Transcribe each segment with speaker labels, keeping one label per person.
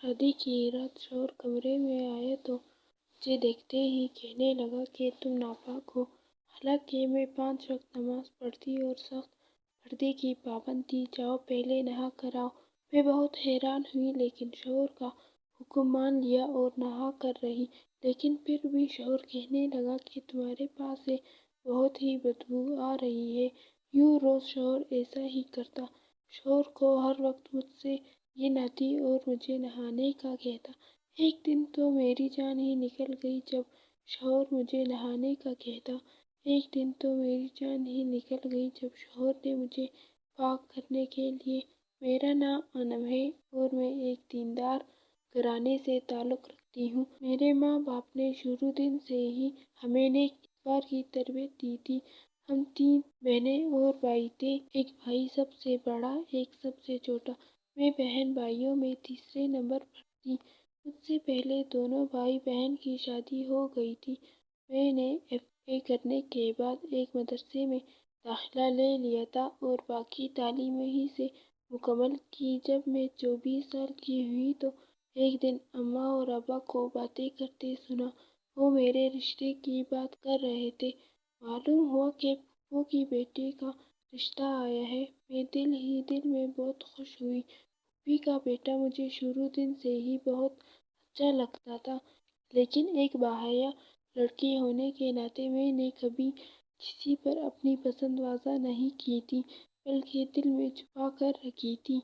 Speaker 1: شادی کی رات شوہر کمرے میں آیا تو مجھے دیکھتے ہی کہنے لگا کہ تم ناپاک ہو، حالانکہ میں 5 وقت نماز پڑھتی اور سخت پردے کی پابند تھی۔ جاؤ پہلے نہا کر آؤ۔ میں بہت حیران ہوئی لیکن شوہر کا حکم مان لیا اور نہا کر رہی، لیکن پھر بھی شوہر کہنے لگا کہ تمہارے پاس سے بہت ہی بدبو آ رہی ہے۔ یوں روز شوہر ایسا ہی کرتا، شوہر کو ہر وقت مجھ سے یہ ناتی اور مجھے نہانے کا کہتا۔ ایک دن تو میری جان ہی نکل گئی جب شوہر مجھے نہانے کا کہتا۔ ایک دن تو میری جان ہی نکل گئی جب شوہر نے مجھے پاک کرنے کے لیے۔ میرا نام انم ہے اور میں ایک دیندار گھرانے سے تعلق رکھتی ہوں۔ میرے ماں باپ نے شروع دن سے ہی ہمیں نیک اتوار کی تربیت دی تھی۔ ہم 3 بہنیں اور بھائی تھے، ایک بھائی سب سے بڑا، ایک سب سے چھوٹا۔ میں بہن بھائیوں میں تیسرے نمبر پر تھی۔ مجھ سے پہلے دونوں بھائی بہن کی شادی ہو گئی تھی۔ میں نے FA کرنے کے بعد ایک مدرسے میں داخلہ لے لیا تھا اور باقی تعلیم وہیں سے مکمل کی۔ جب میں 24 سال کی ہوئی تو ایک دن اماں اور ابا کو باتیں کرتے سنا۔ وہ میرے رشتے کی بات کر رہے تھے۔ معلوم ہوا کہ پھوپھو کی بیٹی کا رشتہ آیا ہے۔ میں دل ہی دل میں بہت خوش ہوئی۔ پھوپھی کا بیٹا مجھے شروع دن سے ہی بہت اچھا لگتا تھا، لیکن ایک باحیا لڑکی ہونے کے ناطے میں نے کبھی کسی پر اپنی پسند واضح نہیں کی تھی، بلکہ دل میں چھپا کر رکھی تھی۔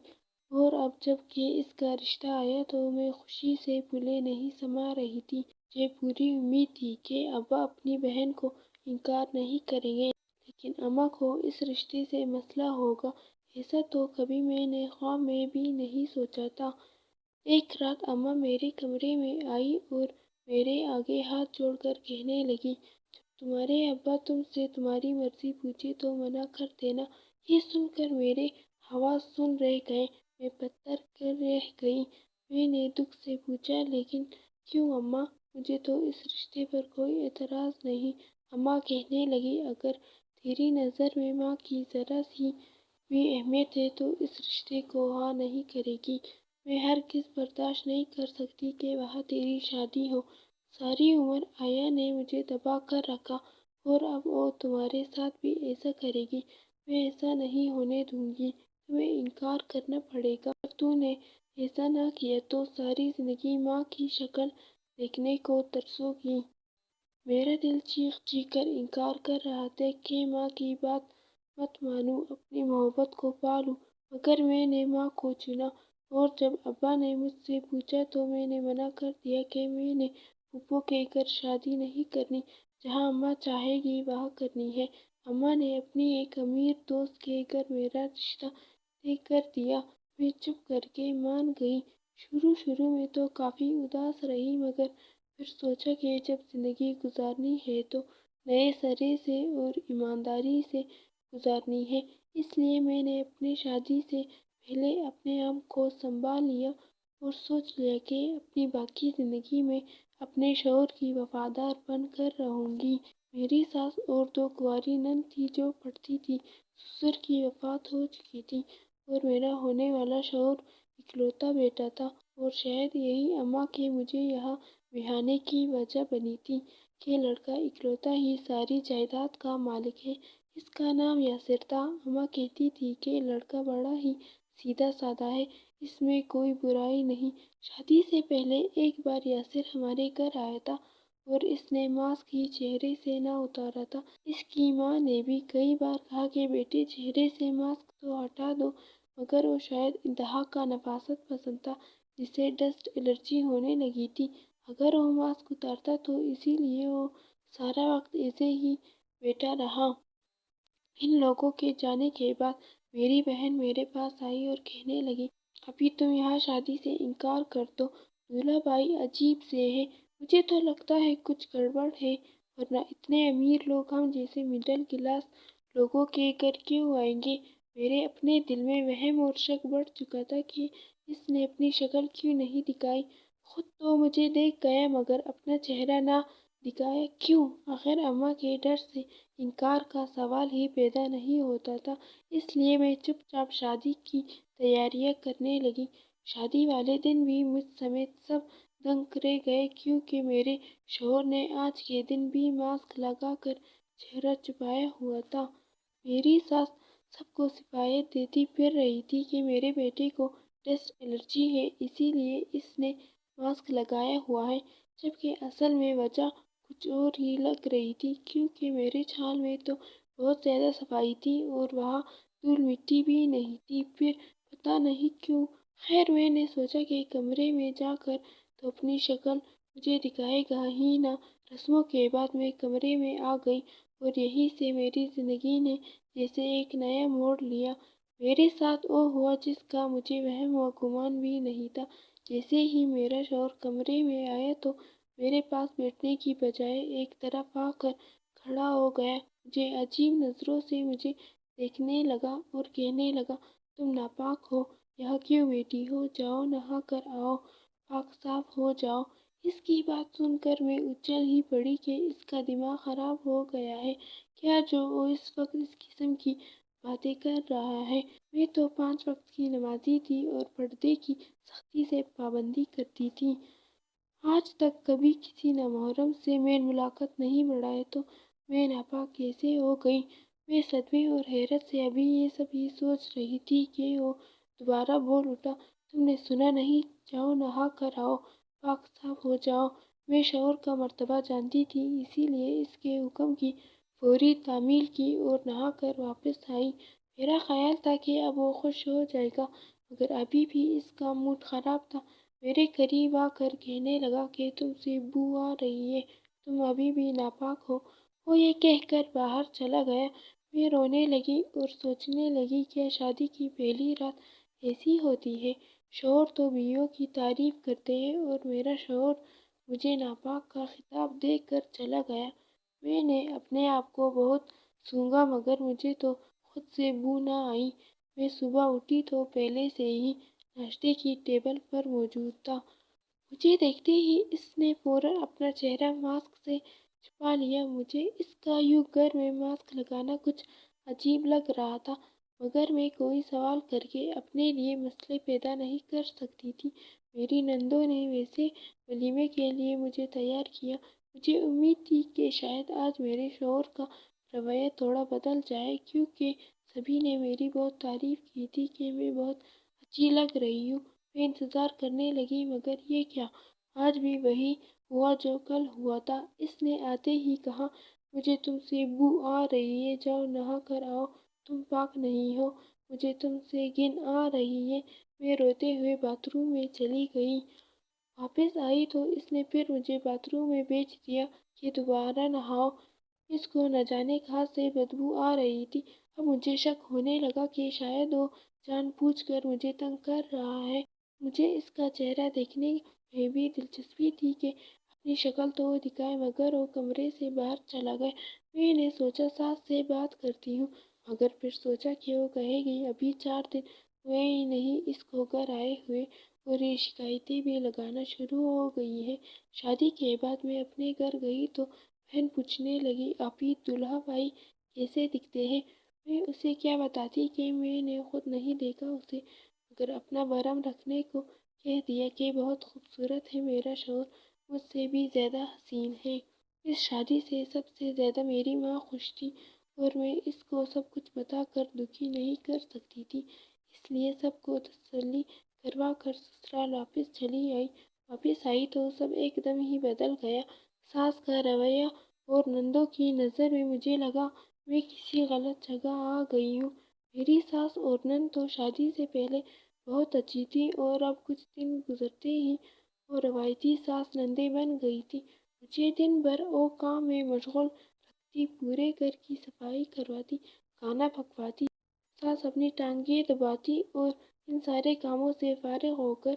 Speaker 1: اور اب جب کہ اس کا رشتہ آیا تو میں خوشی سے پھولے نہیں سما رہی تھی۔ مجھے پوری امید تھی کہ ابا اپنی بہن کو انکار نہیں کریں گے، لیکن اماں کو اس رشتے سے مسئلہ ہوگا، ایسا تو کبھی میں نے خواب میں بھی نہیں سوچا تھا۔ ایک رات اماں میرے کمرے میں آئی اور میرے آگے ہاتھ جوڑ کر کہنے لگی، جب تمہارے ابا تم سے تمہاری مرضی پوچھے تو منع کر دینا۔ یہ سن کر میرے حواس سن رہ گئے، میں پتھر کر رہ گئی۔ میں نے دکھ سے پوچھا، لیکن کیوں اماں؟ مجھے تو اس رشتے پر کوئی اعتراض نہیں۔ اماں کہنے لگی، اگر تیری نظر میں ماں کی ذرا سی بھی اہمیت ہے تو اس رشتے کو ہاں نہیں کرے گی۔ میں ہرگز برداشت نہیں کر سکتی کہ وہاں تیری شادی ہو۔ ساری عمر آیا نے مجھے دبا کر رکھا اور اب وہ تمہارے ساتھ بھی ایسا کرے گی۔ میں ایسا نہیں ہونے دوں گی، تمہیں انکار کرنا پڑے گا۔ اگر تو نے ایسا نہ کیا تو ساری زندگی ماں کی شکل دیکھنے کو ترسو گی۔ میرا دل چیخ چیخ کر انکار کر رہا تھا کہ ماں کی بات مت مانوں، اپنی محبت کو پالوں، مگر میں نے ماں کو چنا۔ اور جب ابا نے مجھ سے پوچھا تو میں نے منع کر دیا کہ میں نے پھوپھو کے گھر شادی نہیں کرنی، جہاں اماں چاہے گی وہاں کرنی ہے۔ اماں نے اپنی ایک امیر دوست کے گھر میرا رشتہ طے کر دیا۔ میں چپ کر کے مان گئی۔ شروع میں تو کافی اداس رہی، مگر پھر سوچا کہ جب زندگی گزارنی ہے تو نئے سرے سے اور ایمانداری سے گزارنی ہے۔ اس لیے میں نے اپنی شادی سے پہلے اپنے آپ کو سنبھال لیا اور سوچ لیا کہ اپنی باقی زندگی میں اپنے شوہر کی وفادار بن کر رہوں گی۔ میری ساس اور 2 کنواری نند تھیں جو پڑھتی تھیں۔ سسر کی وفات ہو چکی تھی اور میرا ہونے والا شوہر اکلوتا بیٹا تھا، اور شاید یہی اماں کے مجھے یہاں بٹھانے کی وجہ بنی تھی کہ لڑکا اکلوتا ہی ساری جائیداد کا مالک ہے۔ اس کا نام یاسر تھا۔ اماں کہتی تھی کہ لڑکا بڑا ہی سیدھا سادہ ہے، اس میں کوئی برائی نہیں۔ شادی سے پہلے ایک بار یاسر ہمارے گھر آیا تھا اور اس نے ماسک ہی چہرے سے نہ اتارا تھا۔ اس کی ماں نے بھی کئی بار کہا کہ بیٹے چہرے سے ماسک تو ہٹا دو، مگر وہ شاید انتہا کا نفاست پسند تھا، جسے ڈسٹ الرجی ہونے لگی تھی۔ اگر وہ ماسک اتارتا تو اسی لیے وہ سارا وقت ایسے ہی بیٹھا رہا۔ ان لوگوں کے جانے کے بعد میری بہن میرے پاس آئی اور کہنے لگی، ابھی تم یہاں شادی سے انکار کر دو، دولہا بھائی عجیب سے ہے، مجھے تو لگتا ہے کچھ گڑبڑ ہے، ورنہ اتنے امیر لوگ ہم جیسے مڈل کلاس لوگوں کے گھر کیوں آئیں گے؟ میرے اپنے دل میں وہم اور شک بڑھ چکا تھا کہ اس نے اپنی شکل کیوں نہیں دکھائی۔ خود تو مجھے دیکھ گیا مگر اپنا چہرہ نہ دکھایا، کیوں؟ آخر اماں کے ڈر سے انکار کا سوال ہی پیدا نہیں ہوتا تھا، اس لیے میں چپ چاپ شادی کی تیاریاں کرنے لگی۔ شادی والے دن بھی مجھ سمیت سب دنگ رہ گئے، کیونکہ میرے شوہر نے آج کے دن بھی ماسک لگا کر چہرہ چھپایا ہوا تھا۔ میری ساس سب کو شکایت دیتی پھر رہی تھی کہ میرے بیٹے کو ڈسٹ الرجی ہے، اسی لیے اس نے ماسک لگایا ہوا ہے، جبکہ اصل میں وجہ کچھ اور ہی لگ رہی تھی، کیونکہ میرے چھال میں تو بہت زیادہ صفائی تھی اور وہاں دھول مٹی بھی نہیں تھی، پھر پتہ نہیں کیوں۔ خیر میں نے سوچا کہ کمرے میں جا کر تو اپنی شکل مجھے دکھائے گا ہی نہ۔ رسموں کے بعد میں کمرے میں آ گئی اور یہیں سے میری زندگی نے جیسے ایک نیا موڑ لیا۔ میرے ساتھ وہ ہوا جس کا مجھے وہم و گمان بھی نہیں تھا۔ جیسے ہی میرا شوہر کمرے میں آیا تو میرے پاس بیٹھنے کی بجائے ایک طرف آ کر کھڑا ہو گیا، مجھے عجیب نظروں سے مجھے دیکھنے لگا اور کہنے لگا، تم ناپاک ہو، یہاں کیوں بیٹھی ہو؟ جاؤ نہا کر آؤ، پاک صاف ہو جاؤ۔ اس کی بات سن کر میں اچھل ہی پڑی کہ اس کا دماغ خراب ہو گیا ہے کیا، جو وہ اس وقت اس قسم کی باتیں کر رہا ہے۔ میں تو 5 وقت کی نمازی تھی اور پردے کی سختی سے پابندی کرتی تھی۔ آج تک کبھی کسی نامحرم سے میل ملاقات نہیں بڑھائے تو میں ناپاک کیسے ہو گئی؟ میں صدمے اور حیرت سے ابھی یہ سب ہی سوچ رہی تھی کہ وہ دوبارہ بول اٹھا، تم نے سنا نہیں؟ جاؤ نہا کر آؤ، پاک صاف ہو جاؤ۔ میں شوہر کا مرتبہ جانتی تھی، اسی لیے اس کے حکم کی فوری تعمیل کی اور نہا کر واپس آئی۔ میرا خیال تھا کہ اب وہ خوش ہو جائے گا، مگر ابھی بھی اس کا موڈ خراب تھا۔ میرے قریب آ کر کہنے لگا کہ تم سے بو آ رہی ہے، تم ابھی بھی ناپاک ہو۔ وہ یہ کہہ کر باہر چلا گیا۔ میں رونے لگی اور سوچنے لگی کہ شادی کی پہلی رات ایسی ہوتی ہے، شوہر تو بیویوں کی تعریف کرتے ہیں اور میرا شوہر مجھے ناپاک کا خطاب دے کر چلا گیا۔ میں نے اپنے آپ کو بہت سونگا مگر مجھے تو خود سے بو نہ آئی۔ میں صبح اٹھی تو پہلے سے ہی ناشتے کی ٹیبل پر موجود تھا۔ مجھے دیکھتے ہی اس نے فوراً اپنا چہرہ ماسک سے چھپا لیا۔ مجھے اس کا یوں گھر میں ماسک لگانا کچھ عجیب لگ رہا تھا، مگر میں کوئی سوال کر کے اپنے لیے مسئلے پیدا نہیں کر سکتی تھی۔ میری نندوں نے ویسے ولیمے کے لیے مجھے تیار کیا۔ مجھے امید تھی کہ شاید آج میرے شوہر کا رویہ تھوڑا بدل جائے، کیونکہ سبھی نے میری بہت تعریف کی تھی کہ میں بہت اچھی لگ رہی ہوں۔ میں انتظار کرنے لگی مگر یہ کیا، آج بھی وہی ہوا جو کل ہوا تھا۔ اس نے آتے ہی کہا، مجھے تم سے بو آ رہی ہے، جاؤ نہا کر آؤ، تم پاک نہیں ہو، مجھے تم سے گھن آ رہی ہے۔ میں روتے ہوئے باتھ روم میں چلی گئی۔ واپس آئی تو اس نے پھر مجھے باتھ روم میں بھیج دیا کہ دوبارہ نہاؤ۔ اس کو نہ جانے کہاں سے بدبو آ رہی تھی۔ اب مجھے شک ہونے لگا کہ شاید وہ جان بوجھ کر مجھے تنگ کر رہا ہے۔ مجھے اس کا چہرہ دیکھنے میں بھی دلچسپی تھی کہ اپنی شکل تو وہ دکھائے، مگر وہ کمرے سے باہر چلا گیا۔ میں نے سوچا ساس سے بات کرتی ہوں، مگر پھر سوچا کہ وہ کہے گی ابھی 4 دن ہوئے ہی نہیں اس کو گھر آئے ہوئے اور یہ شکایتیں بھی لگانا شروع ہو گئی ہے۔ شادی کے بعد میں اپنے گھر گئی تو بہن پوچھنے لگی، ابھی دولہا بھائی کیسے دکھتے ہیں؟ میں اسے کیا بتاتی کہ میں نے خود نہیں دیکھا اسے، مگر اپنا بھرم رکھنے کو کہہ دیا کہ بہت خوبصورت ہے، میرا شوہر مجھ سے بھی زیادہ حسین ہے۔ اس شادی سے سب سے زیادہ میری ماں خوش تھی اور میں اس کو سب کچھ بتا کر دکھی نہیں کر سکتی تھی، اس لیے سب کو تسلی کروا کر سسرال واپس چلی آئی۔ واپس آئی تو سب ایک دم ہی بدل گیا۔ ساس کا رویہ اور نندوں کی نظر میں مجھے لگا میں کسی غلط جگہ آ گئی ہوں۔ میری ساس اور نند تو شادی سے پہلے بہت اچھی تھی اور اب کچھ دن گزرتے ہی وہ روایتی ساس نندیں بن گئی تھی۔ مجھے دن بھر وہ کام میں مشغول رکھتی، پورے گھر کی صفائی کرواتی، کھانا پکواتی، ساس اپنی ٹانگیں دباتی اور ان سارے کاموں سے فارغ ہو کر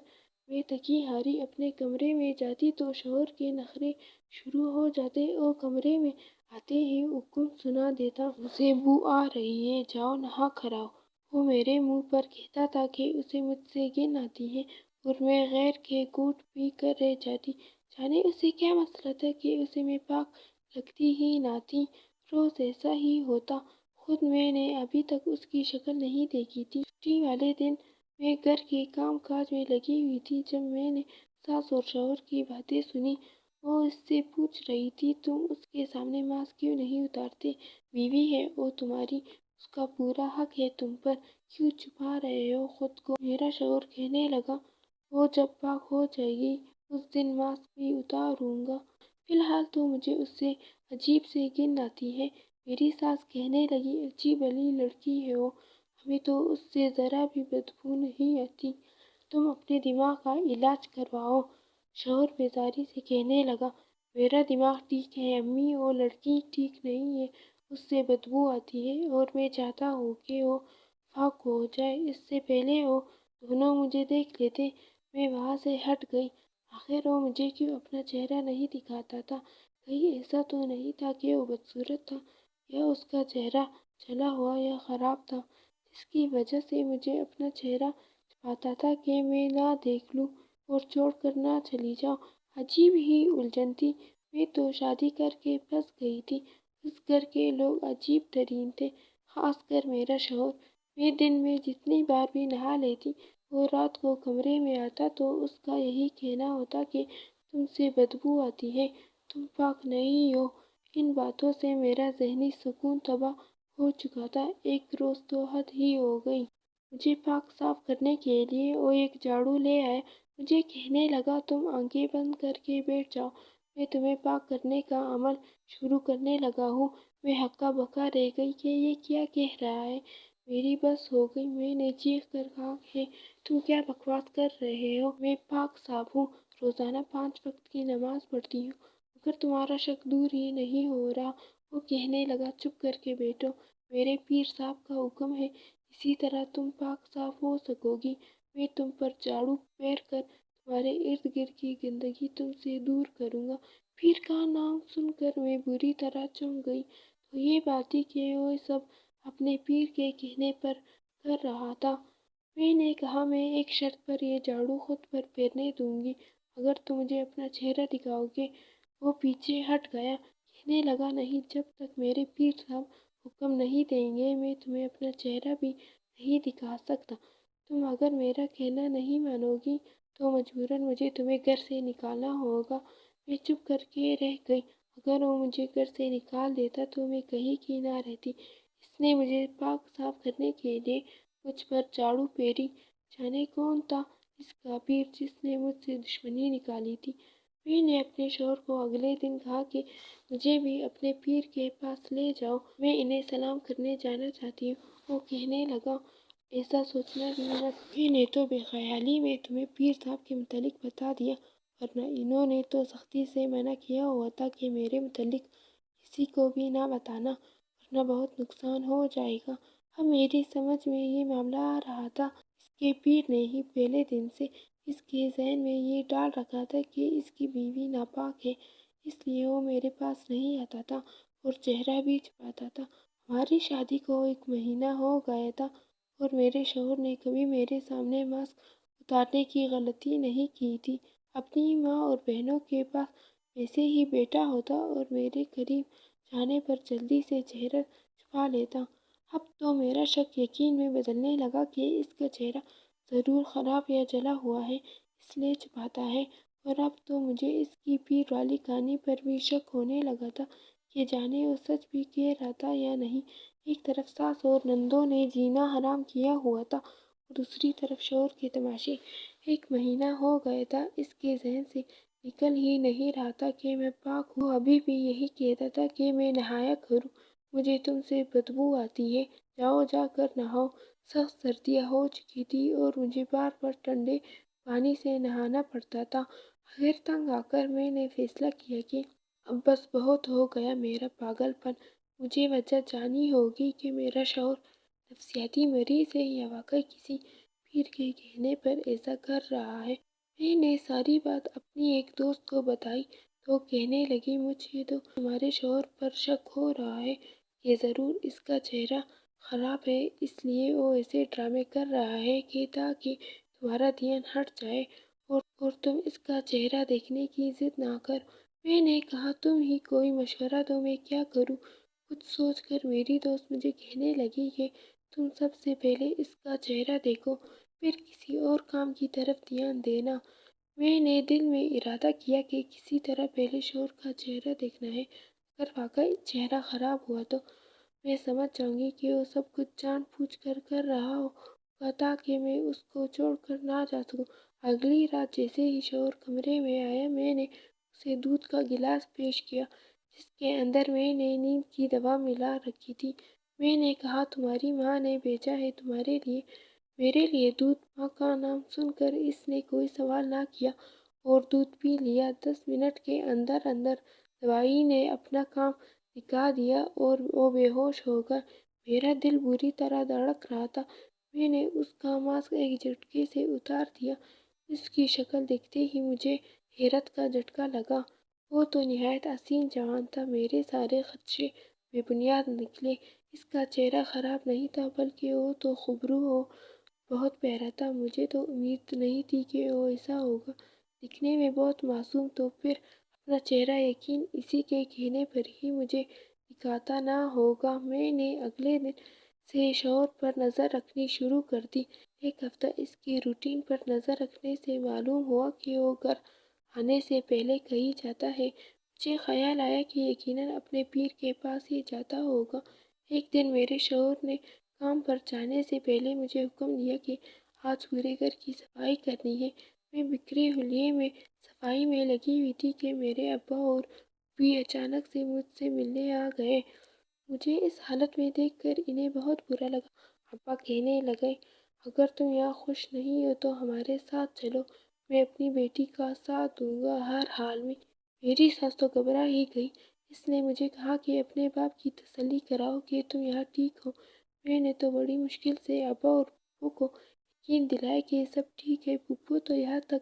Speaker 1: میں تھکی ہاری اپنے کمرے میں جاتی تو شوہر کے نخرے شروع ہو جاتے۔ وہ کمرے میں آتے ہی حکم سنا دیتا، مجھے بو آ رہی ہے، جاؤ نہا کر آؤ۔ وہ میرے منہ پر کہتا تھا کہ اسے مجھ سے گھن آتی ہے اور میں غیر کے گھونٹ پی کر رہ جاتی۔ جانے اسے کیا مسئلہ تھا کہ اسے میں پاک لگتی ہی نہ تھی، روز ایسا ہی ہوتا۔ خود میں نے ابھی تک اس کی شکل نہیں دیکھی تھی۔ چھٹی والے دن میں گھر کے کام کاج میں لگی ہوئی تھی جب میں نے ساس اور شوہر کی باتیں سنی۔ وہ اس سے پوچھ رہی تھی تم اس کے سامنے ماسک کیوں نہیں اتارتے؟ بیوی ہے وہ تمہاری، اس کا پورا حق ہے تم پر، کیوں چھپا رہے ہو خود کو؟ میرا شوہر کہنے لگا وہ جب پاک ہو جائے گی اس دن ماسک بھی اتاروں گا، فی الحال تو مجھے اس سے عجیب سے گھن آتی ہے۔ میری ساس کہنے لگی اچھی بھلی لڑکی ہے وہ، ہمیں تو اس سے ذرا بھی بدبو نہیں آتی، تم اپنے دماغ کا علاج کرواؤ۔ شوہر بیزاری سے کہنے لگا میرا دماغ ٹھیک ہے امی، وہ لڑکی ٹھیک نہیں ہے، اس سے بدبو آتی ہے اور میں چاہتا ہوں کہ وہ پاک ہو جائے اس سے پہلے وہ دونوں مجھے دیکھ لیتے۔ میں وہاں سے ہٹ گئی۔ آخر وہ مجھے کیوں اپنا چہرہ نہیں دکھاتا تھا؟ کہیں ایسا تو نہیں تھا کہ وہ بدصورت تھا یا اس کا چہرہ جلا ہوا یا خراب تھا جس کی وجہ سے مجھے اپنا چہرہ چھپاتا تھا کہ میں نہ دیکھ لوں اور چھوڑ کر نہ چلی جاؤں؟ عجیب ہی الجھن تھی۔ میں تو شادی کر کے پھنس گئی تھی۔ اس گھر کے لوگ عجیب ترین تھے، خاص کر میرا شوہر۔ میں دن میں جتنی بار بھی نہا لیتی، وہ رات کو کمرے میں آتا تو اس کا یہی کہنا ہوتا کہ تم سے بدبو آتی ہے، تم پاک نہیں ہو۔ ان باتوں سے میرا ذہنی سکون تباہ ہو چکا تھا۔ ایک روز تو حد ہی ہو گئی۔ مجھے پاک صاف کرنے کے لیے وہ ایک جھاڑو لے آیا۔ مجھے کہنے لگا تم آنکھیں بند کر کے بیٹھ جاؤ، میں تمہیں پاک کرنے کا عمل شروع کرنے لگا ہوں۔ میں ہکا بکا رہ گئی کہ یہ کیا کہہ رہا ہے۔ میری بس ہو گئی۔ میں نے چیخ کر کہا کہ تم کیا بکواس کر رہے ہو؟ میں پاک صاف ہوں، روزانہ 5 وقت کی نماز پڑھتی ہوں، مگر تمہارا شک دور ہی نہیں ہو رہا۔ وہ کہنے لگا چپ کر کے بیٹھو، میرے پیر صاحب کا حکم ہے، اسی طرح تم پاک صاف ہو سکو گی۔ میں تم پر جھاڑو پھیر کر تمہارے ارد گرد کی گندگی تم سے دور کروں گا۔ پیر کا نام سن کر میں بری طرح چونک گئی۔ تو یہ بات تھی کہ وہ سب اپنے پیر کے کہنے پر کر رہا تھا۔ میں نے کہا میں ایک شرط پر یہ جھاڑو خود پر پھیرنے دوں گی، اگر تم مجھے اپنا چہرہ دکھاؤ گے۔ وہ پیچھے ہٹ گیا، کہنے لگا نہیں، جب تک میرے پیر صاحب حکم نہیں دیں گے میں تمہیں اپنا چہرہ بھی نہیں دکھا سکتا۔ تم اگر میرا کہنا نہیں مانو گی تو مجبوراً مجھے تمہیں گھر سے نکالنا ہوگا۔ میں چپ کر کے رہ گئی۔ اگر وہ مجھے گھر سے نکال دیتا تو میں کہیں کی نہ رہتی۔ اس نے مجھے پاک صاف کرنے کے لیے مجھ پر جھاڑو پھیری۔ جانے کون تھا اس کا پیر جس نے مجھ سے دشمنی نکالی تھی؟ میں نے اپنے شوہر کو اگلے دن کہا کہ مجھے بھی اپنے پیر کے پاس لے جاؤ، میں انہیں سلام کرنے جانا چاہتی ہوں۔ وہ کہنے لگا ایسا سوچنا بھی مت، میں نے تو بے خیالی میں تمہیں پیر صاحب کے متعلق بتا دیا، ورنہ انہوں نے تو سختی سے منع کیا ہوا تھا کہ میرے متعلق کسی کو بھی نہ بتانا، ورنہ بہت نقصان ہو جائے گا۔ اب میری سمجھ میں یہ معاملہ آ رہا تھا، اس کے پیر نے ہی پہلے دن سے اس کے ذہن میں یہ ڈال رکھا تھا کہ اس کی بیوی ناپاک ہے، اس لیے وہ میرے پاس نہیں آتا تھا اور چہرہ بھی چھپاتا تھا۔ ہماری شادی کو 1 مہینہ ہو گیا تھا اور میرے شوہر نے کبھی میرے سامنے ماسک اتارنے کی غلطی نہیں کی تھی۔ اپنی ماں اور بہنوں کے پاس ویسے ہی بیٹھا ہوتا اور میرے قریب جانے پر جلدی سے چہرہ چھپا لیتا۔ اب تو میرا شک یقین میں بدلنے لگا کہ اس کا چہرہ ضرور خراب یا جلا ہوا ہے، اس لیے چھپاتا ہے۔ اور اب تو مجھے اس کی پیر والی کہانی پر بھی شک ہونے لگا تھا کہ جانے وہ سچ بھی کہہ رہا تھا یا نہیں۔ ایک طرف ساس اور نندوں نے جینا حرام کیا ہوا تھا اور دوسری طرف شوہر کے تماشے۔ 1 مہینہ ہو گیا تھا، اس کے ذہن سے نکل ہی نہیں رہا تھا کہ میں پاک ہوں۔ وہ ابھی بھی یہی کہتا تھا کہ میں نہایا کروں، مجھے تم سے بدبو آتی ہے، جاؤ جا کر نہاؤ۔ سخت سردیاں ہو چکی تھی اور مجھے بار بار ٹھنڈے پانی سے نہانا پڑتا تھا۔ آخر تنگ آ کر میں نے فیصلہ کیا کہ اب بس بہت ہو گیا میرا پاگل پن، مجھے وجہ جاننی ہوگی کہ میرا شوہر نفسیاتی مریض ہے یا واقعی کسی پیر کے کہنے پر ایسا کر رہا ہے۔ میں نے ساری بات اپنی ایک دوست کو بتائی تو کہنے لگی مجھے تو تمہارے شوہر پر شک ہو رہا ہے کہ ضرور اس کا چہرہ خراب ہے، اس لیے وہ ایسے ڈرامے کر رہا ہے کہ تاکہ تمہارا دھیان ہٹ جائے اور تم اس کا چہرہ دیکھنے کی ضد نہ کرو۔ میں نے کہا تم ہی کوئی مشورہ دو، میں کیا کروں؟ کچھ سوچ کر میری دوست مجھے کہنے لگی کہ تم سب سے پہلے اس کا چہرہ دیکھو، پھر کسی اور کام کی طرف دھیان دینا۔ میں نے دل میں ارادہ کیا کہ کسی طرح پہلے شوہر کا چہرہ دیکھنا ہے۔ اگر واقعی چہرہ خراب ہوا تو میں سمجھ جاؤں گی کہ وہ سب کچھ جان بوجھ کر کر رہا ہوگا تاکہ میں اس کو چھوڑ کر نہ جا سکوں۔ اگلی رات جیسے ہی شوہر کمرے میں آیا، میں نے اسے دودھ کا گلاس پیش کیا جس کے اندر میں نے نیند کی دوا ملا رکھی تھی۔ میں نے کہا، تمہاری ماں نے بھیجا ہے تمہارے لیے۔ میرے لیے دودھ؟ ماں کا نام سن کر اس نے کوئی سوال نہ کیا اور دودھ پی لیا۔ 10 منٹ کے اندر اندر دوائی نے اپنا کام دکھا دیا اور وہ بے ہوش ہو گیا۔ میرا دل بری طرح دھڑک رہا تھا۔ میں نے اس کا ماسک ایک جھٹکے سے اتار دیا۔ اس کی شکل دیکھتے ہی مجھے حیرت کا جھٹکا لگا۔ وہ تو نہایت حسین جوان تھا۔ میرے سارے خدشے بے بنیاد نکلے۔ اس کا چہرہ خراب نہیں تھا بلکہ وہ تو خوبرو اور بہت پیارا تھا۔ مجھے تو امید نہیں تھی کہ وہ ایسا ہوگا۔ دکھنے میں بہت معصوم تو پھر اپنا چہرہ یقیناً اسی کے کہنے پر ہی مجھے دکھاتا نہ ہوگا۔ میں نے اگلے دن سے شوہر پر نظر رکھنی شروع کر دی۔ ایک ہفتہ اس کی روٹین پر نظر رکھنے سے معلوم ہوا کہ وہ گھر آنے سے پہلے کہیں جاتا ہے۔ مجھے خیال آیا کہ یقیناً اپنے پیر کے پاس ہی جاتا ہوگا۔ ایک دن میرے شوہر نے کام پر جانے سے پہلے مجھے حکم دیا کہ آج پورے گھر کی صفائی کرنی ہے۔ میں بکھرے حلیے میں صفائی میں لگی ہوئی تھی کہ میرے ابا اور بھی اچانک سے مجھ سے ملنے آ گئے۔ مجھے اس حالت میں دیکھ کر انہیں بہت برا لگا۔ ابا کہنے لگے، اگر تم یہاں خوش نہیں ہو تو ہمارے ساتھ چلو، میں اپنی بیٹی کا ساتھ دوں گا ہر حال میں۔ میری ساس تو گھبرا ہی گئی۔ اس نے مجھے کہا کہ اپنے باپ کی تسلی کراؤ کہ تم یہاں ٹھیک ہو۔ میں نے تو بڑی مشکل سے ابا اور پھوپھو کو یقین دلایا کہ سب ٹھیک ہے۔ پھوپھو تو یہاں تک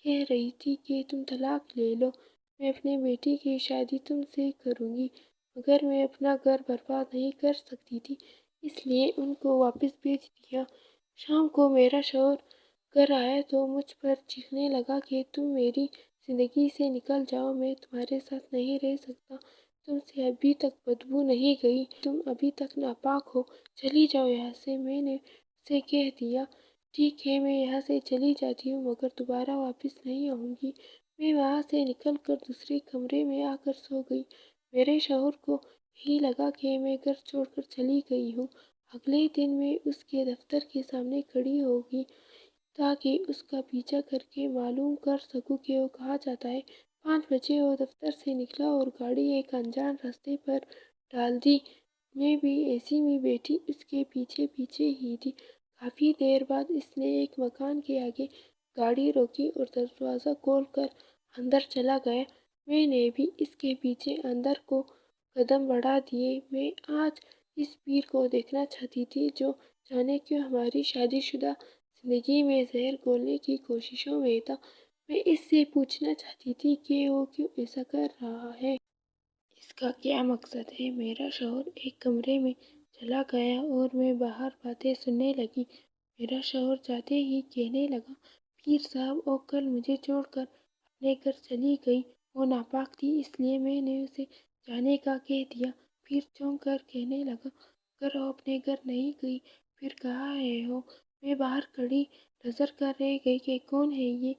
Speaker 1: کہہ رہی تھی کہ تم طلاق لے لو، میں اپنے بیٹی کی شادی تم سے کروں گی، مگر میں اپنا گھر برباد نہیں کر سکتی تھی، اس لیے ان کو واپس بھیج دیا۔ شام کو میرا شوہر گھر آیا تو مجھ پر چیخنے لگا کہ تم میری زندگی سے نکل جاؤ، میں تمہارے ساتھ نہیں رہ سکتا، تم سے ابھی تک بدبو نہیں گئی، تم ابھی تک ناپاک ہو، چلی جاؤ یہاں سے۔ میں نے اسے کہہ دیا، ٹھیک ہے، میں یہاں سے چلی جاتی ہوں مگر دوبارہ واپس نہیں آؤں گی۔ میں وہاں سے نکل کر دوسرے کمرے میں آ کر سو گئی۔ میرے شوہر کو یہی لگا کہ میں گھر چھوڑ کر چلی گئی ہوں۔ اگلے دن میں اس کے دفتر کے سامنے کھڑی ہو گئی تاکہ اس کا پیچھا کر کے معلوم کر سکوں کہ وہ کہاں جاتا ہے۔ 5 بجے وہ دفتر سے نکلا اور گاڑی ایک انجان راستے پر ڈال دی۔ میں بھی ایسے میں بیٹھی اس کے پیچھے پیچھے ہی تھی۔ کافی دیر بعد اس نے ایک مکان کے آگے گاڑی روکی اور دروازہ کھول کر اندر چلا گیا۔ میں نے بھی اس کے پیچھے اندر کو قدم بڑھا دیے۔ میں آج اس پیر کو دیکھنا چاہتی تھی جو جانے کیوں ہماری شادی شدہ زندگی میں زہر گھولنے کی کوششوں میں تھا۔ میں اس سے پوچھنا چاہتی تھی کہ وہ کیوں ایسا کر رہا ہے۔ اس کا کیا مقصد ہے؟ میرا شوہر ایک کمرے میں چلا گیا اور میں باہر باتیں سننے لگی۔ میرا شوہر جاتے ہی کہنے لگا، پیر صاحب، وہ کل مجھے چھوڑ کر اپنے گھر چلی گئی۔ وہ ناپاک تھی، اس لیے میں نے اسے جانے کا کہہ دیا۔ پیر چونک کر کہنے لگا، اگر وہ اپنے گھر نہیں گئی پھر کہاں ہے وہ؟ میں باہر کھڑی نظر کر رہ گئی کہ کون ہے یہ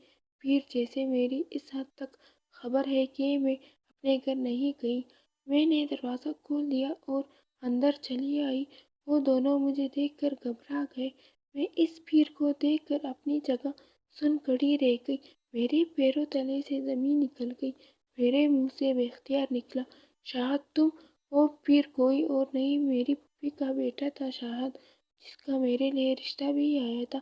Speaker 1: پیر جسے میری اس حد تک خبر ہے کہ میں اپنے گھر نہیں گئی۔ میں نے دروازہ کھول دیا اور اندر چلی آئی۔ وہ دونوں مجھے دیکھ کر گھبرا گئے۔ میں اس پیر کو دیکھ کر اپنی جگہ سن کھڑی رہ گئی۔ میرے پیروں تلے سے زمین نکل گئی۔ میرے منہ سے بے اختیار نکلا، شاہد تم؟ وہ پیر کوئی اور نہیں، میری پھوپھی کا بیٹا تھا شاہد، جس کا میرے لیے رشتہ بھی آیا تھا۔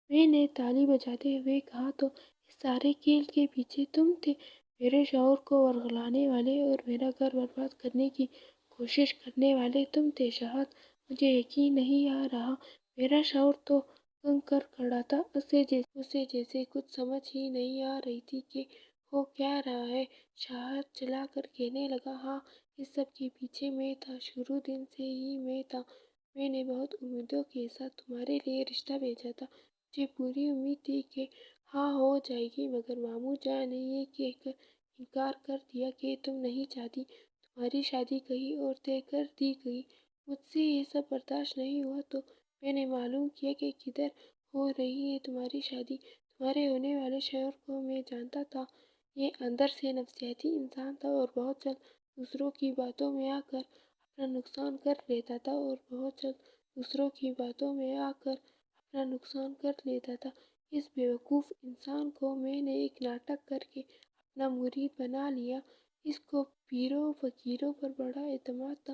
Speaker 1: میں نے تالی بجاتے ہوئے کہا، تو اس سارے کھیل کے پیچھے تم تھے؟ میرے شوہر کو ورغلانے والے اور میرا گھر برباد کرنے کی کوشش کرنے والے تم تھے شاہد؟ مجھے یقین نہیں آ رہا۔ میرا شوہر تو دنگ کر کھڑا تھا، اسے جیسے کچھ سمجھ ہی نہیں آ رہی تھی کہ ہو کیا رہا ہے۔ شاہد چلا کر کہنے لگا، ہاں، اس سب کے پیچھے میں تھا، شروع دن سے ہی میں تھا۔ میں نے بہت امیدوں کے ساتھ تمہارے لیے رشتہ بھیجا تھا۔ مجھے پوری امید تھی کہ ہاں ہو جائے گی، مگر ماموں جان نے یہ کہہ کر انکار کر دیا کہ تم نہیں چاہتی تمہاری شادی کہیں اور طے کر دی گئی۔ مجھ سے یہ سب برداشت نہیں ہوا تو میں نے معلوم کیا کہ کدھر ہو رہی ہے تمہاری شادی، تمہارے ہونے والے شوہر کو میں جانتا تھا۔ یہ اندر سے نفسیاتی انسان تھا اور بہت جلد دوسروں کی باتوں میں آ کر اپنا نقصان کر لیتا تھا اس بیوقوف انسان کو میں نے ایک ناٹک کر کے اپنا مرید بنا لیا۔ اس کو پیروں فقیروں پر بڑا اعتماد تھا،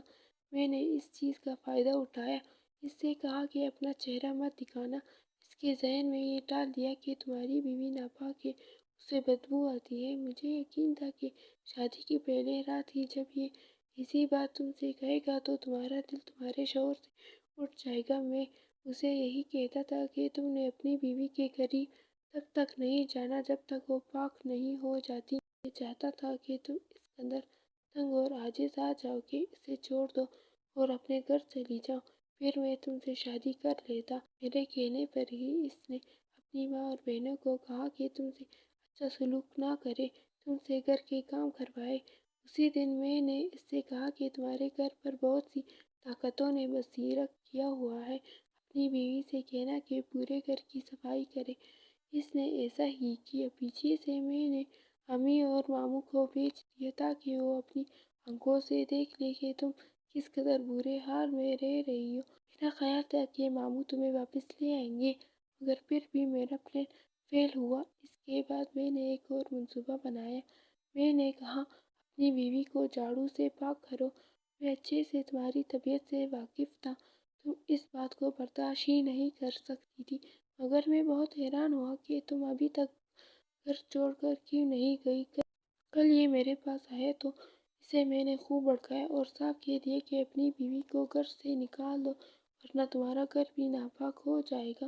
Speaker 1: میں نے اس چیز کا فائدہ اٹھایا۔ اس سے کہا کہ اپنا چہرہ مت دکھانا۔ اس کے ذہن میں یہ ڈال دیا کہ تمہاری بیوی ناپاک ہے، اسے بدبو آتی ہے۔ مجھے یقین تھا کہ شادی کی پہلے رات ہی جب یہ ایسی بات تم سے کہے گا تو تمہارا دل تمہارے شوہر سے اٹھ جائے گا۔ میں اسے یہی کہتا تھا کہ تم نے اپنی بیوی کے قریب تب تک نہیں جانا جب تک وہ پاک نہیں ہو جاتی۔ میں چاہتا تھا کہ تم اس قدر تنگ اور عاجز آ جاؤ کہ اسے چھوڑ دو اور اپنے گھر چلی جاؤ، پھر میں تم سے شادی کر لیتا۔ میرے کہنے پر ہی اس نے اپنی ماں اور بہنوں کو کہا کہ تم سے اچھا سلوک نہ کرے، تم سے گھر کے کام کروائے۔ اسی دن میں نے اس سے کہا کہ تمہارے گھر پر بہت سی طاقتوں نے بسیرا کیا ہوا ہے، اپنی بیوی سے کہنا کہ پورے گھر کی صفائی کرے۔ اس نے ایسا ہی کیا۔ پیچھے سے میں نے امی اور ماموں کو بھیج دیا تاکہ وہ اپنی آنکھوں سے دیکھ لیں کہ تم کس قدر برے حال میں رہ رہی ہو۔ میرا خیال تھا کہ ماموں تمہیں واپس لے آئیں گے، مگر پھر بھی میرا پلان فیل ہوا۔ اس کے بعد میں نے ایک اور منصوبہ بنایا۔ میں نے کہا اپنی بیوی کو جھاڑو سے پاک کرو۔ میں اچھے سے تمہاری طبیعت سے واقف تھا، تم اس بات کو برداشت ہی نہیں کر سکتی تھی، مگر میں بہت حیران ہوا کہ تم ابھی تک گھر چھوڑ کر کیوں نہیں گئی۔ کل یہ میرے پاس آیا تو اسے میں نے خوب بھڑکایا اور صاف کہہ دیا کہ اپنی بیوی کو گھر سے نکال دو ورنہ تمہارا گھر بھی ناپاک ہو جائے گا۔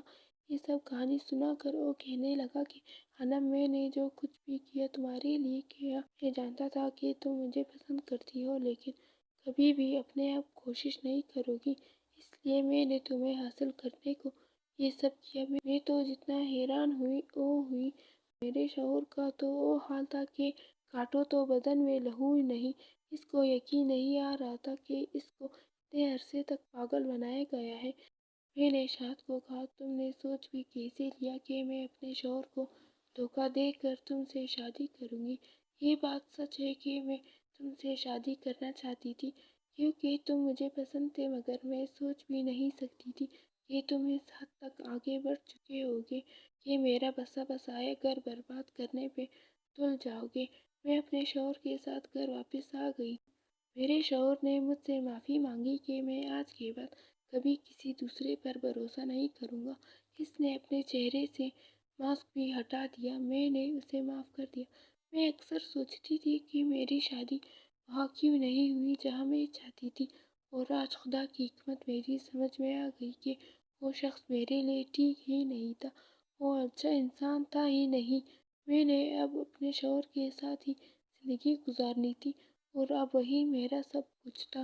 Speaker 1: یہ سب کہانی سنا کر وہ کہنے لگا کہ انم، میں نے جو کچھ بھی کیا تمہارے لیے کیا۔ میں جانتا تھا کہ تم مجھے پسند کرتی ہو لیکن کبھی بھی اپنے آپ کوشش نہیں کرو گی، اس لیے میں نے تمہیں حاصل کرنے کو یہ سب کیا۔ میں تو جتنا حیران ہوئی، میرے شوہر کا تو وہ حال تھا کہ کاٹو تو بدن میں لہو نہیں۔ اس کو یقین نہیں آ رہا تھا کہ اس کو اتنے عرصے تک پاگل بنایا گیا ہے۔ میں نے شاد کو کہا تم نے سوچ بھی کیسے لیا کہ میں اپنے شوہر کو دھوکہ دے کر تم سے شادی کروں گی؟ یہ بات سچ ہے کہ میں تم سے شادی کرنا چاہتی تھی کیونکہ تم مجھے پسند تھے، مگر میں سوچ بھی نہیں سکتی تھی کہ تم اس حد تک آگے بڑھ چکے ہوگے کہ میرا بسا بسایا گھر برباد کرنے پہ تل جاؤ گے۔ میں اپنے شوہر کے ساتھ گھر واپس آ گئی۔ میرے شوہر نے مجھ سے معافی مانگی کہ میں آج کے بعد کبھی کسی دوسرے پر بھروسہ نہیں کروں گا۔ اس نے اپنے چہرے سے ماسک بھی ہٹا دیا۔ میں نے اسے معاف کر دیا۔ میں اکثر سوچتی تھی کہ میری شادی وہاں کیوں نہیں ہوئی جہاں میں چاہتی تھی، اور آج خدا کی حکمت میری سمجھ میں آ گئی کہ وہ شخص میرے لیے ٹھیک ہی نہیں تھا، وہ اچھا انسان تھا ہی نہیں۔ میں نے اب اپنے شوہر کے ساتھ ہی زندگی گزارنی تھی اور اب وہی میرا سب کچھ تھا۔